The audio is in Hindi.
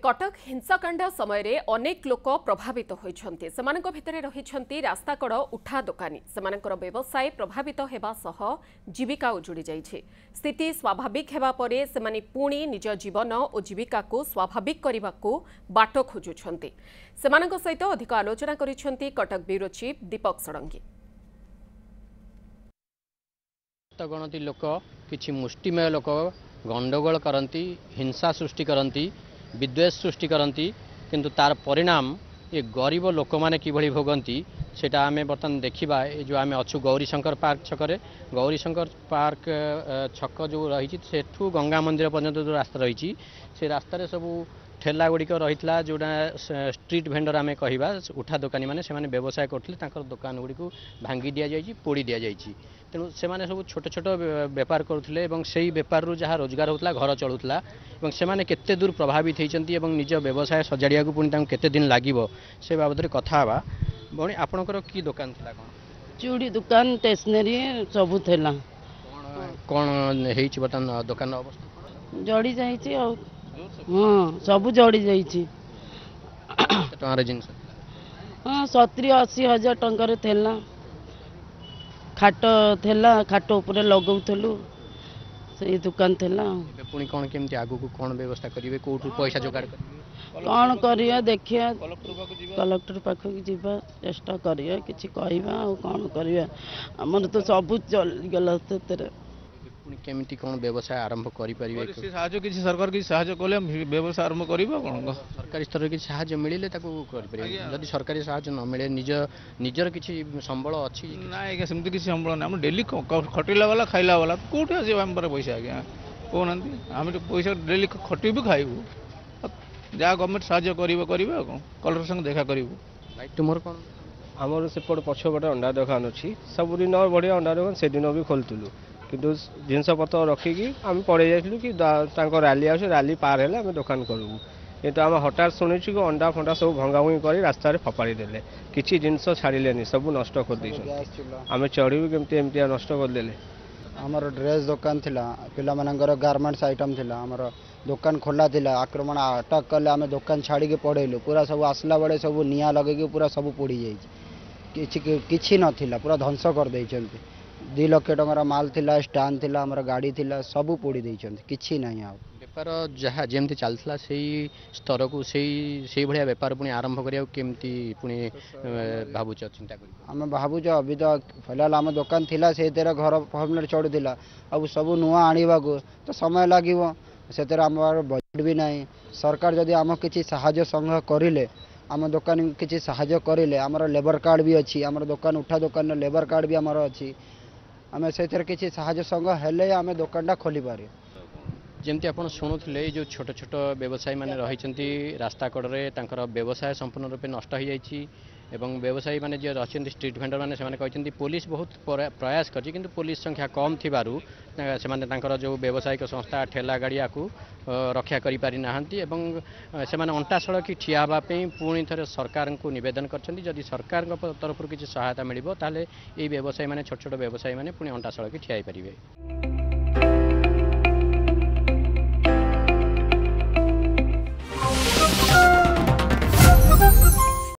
कटक हिंसाकांड समय रे अनेक लोक प्रभावित होइछन्ते। सेमानक भितरे रहिछन्ती रास्ताकड़ उठा दोकानी। सेमानकर व्यवसाय प्रभावित हेबा सह जीविका उजुड़ी जाइछे। स्थिति स्वाभाविक हेबा परे सेमाने पुणी निज जीवन और जीविका को स्वाभाविक करबाकू बाट खोजुछन्ते। सेमानक सहित अधिक आलोचना करिछन्ती कटक ब्यूरो चीफ दीपक षडंगी। गणति लोक किछि मुष्टिमय लोक गंडगोल करती, हिंसा सृष्टि करती, विद्वेष सृष्टि करती, किंतु तार परिणाम ये गरीब लोक मैंने किभली भोगती सेटा आमे बर्तमान देखा। जो आम अच्छु गौरीशंकर पार्क छकरे, गौरीशंकर पार्क छक जो रही सेठू गंगा मंदिर पर्यंत जो रास्ता रही से रास्तार सबू ठेला गुड़िक रही जोटा स्ट्रीट भेंडर आम कहवा उठा दोकानी मैंने से व्यवसाय करते दुकान गुड़ी को भांगी दि जाइए, पोड़ी दि जाइए। तेणु से सब छोट छोट बेपार करुले से बेपार जहाँ रोजगार होता घर चलूला से केते दूर प्रभावित होती निज व्यवसाय सजाड़िया पुणी केते दिन लगे से बाबद कथा भौणी आपणकर कि दुकान थी कौन? चूड़ी दुकान, स्टेशनरी सबू थेला। कौन है बर्तमान दुकान अवस्था? जड़ी जाइए। हाँ, सब जड़ी जाइए। जिनस हाँ, 70-80 हजार टंकार थेला। खाट थेला, खाट उपरे लगौलु से दुकान थेला। पुणी कौन केमती आगु को कौन व्यवस्था करेंगे, कौटू पैसा जोगाड़ कौन करिया देखिया, कलेक्टर पाखक जीवा चेष्टा करिया किछि कहबा आ कौन करिया। हमर तो सब चल गेला तेरे। पुणी केमती कौन व्यवसाय आरंभ करि परिबे? साहाଯ୍य किछि सरकार किछि साहाଯ୍य कोले व्यवसाय आरंभ करिबा कोन? सरकारी स्तर के साहाय्य मिलिले ताको करि परिबे। जदि सरकारी साहाय्य न मिले निजर किछि संबळ अछि ना? आगे सेमति किछि संबळ ना। हम डेली खटिला वाला खाइला वाला कोठी आसी हम पर पैसा आज्ञा कोनंती। हम पैसा डेली खटिबु खाइबु, जहाँ गवर्नमेंट साहाय्य करिबो कलेक्टर संग देखा करिबु। भाई तुमर कोन? आमर सेपट पछपटे अंडा दुकान अच्छी, सबुदिन बढ़िया अंडा दुकान से दिन भी खोलुलु किंतु जिनपतर रखिकी आम पड़े जाइलु कि रैली आस रैली पार है आम दुकान करूँ कितु आम हठात शुणु कि अंडा फंडा सब भंगाभंगी कर रास्तार फपाड़ी देले, किसी जिनस छाड़े सब नष्ट कर आम चढ़ू केमती एमती नष्ट करदे। आमर ड्रेस दुकान थिला, पिला मानकर गारमेंट्स आइटम थिला, आमर दुकान खोला थिला। आक्रमण अटक कले आम दुकान छाड़ी पड़ेलु, पूरा सब आसला बेले सब निआ लगे पूरा सब पोड़ी जाइए। किछि नथिला, पूरा ध्वंस कर देइछन्ति। 2 लाख टंकार माल थिला, स्टैंड थिला, आमर गाड़ी थिला, सब पोड़ी देइछन्ति। किछि नाही। आ बेपार जहाँ जमी चलता से स्तर को से भाया बेपार पुणी आरंभ करिया केमती पुणी भावुच चिंता कर? आम भावुच अभी तो फिलहाल आम दुकान थिला से घर फॉर्मुला चढ़ुला, अब सब नुआ आने तो समय लगे से आम बजेट भी नहीं। सरकार जदि आम किसी साहाय्य संग्रह करें, आम दुकान किसी साहाय्य करें, आमर लेबर कार्ड भी अच्छी, आम दुकान उठा दुकान लेबर कार्ड भी आमर अच्छी, आम से किसी साहाय्य संग्रह हेले आम दुकानटा खोली पारे। जमती आप शुणुले जो छोट छोट व्यवसायी मैंने रही रास्ता कड़े व्यवसाय संपूर्ण रूपे नष्ट हो जाइए। व्यवसायी मैंने जो रही स्ट्रीट भेंडर मैंने कहते पुलिस बहुत प्रयास करछि किंतु पुलिस संख्या कम थिबारु से जो व्यावसायिक संस्था ठेला गाड़िया को रक्षा करि पारि नाहंती एवं से अंटा सड़की ठिया होगापी पुणी थे सरकार को निवेदन करछन्ती। जदि सरकार तरफ किसी सहायता मिलिबो ताले ए व्यवसायी मैंने छोट छोट व्यवसायी मैंने पुणी अंटा सड़की ठिया पारिबे।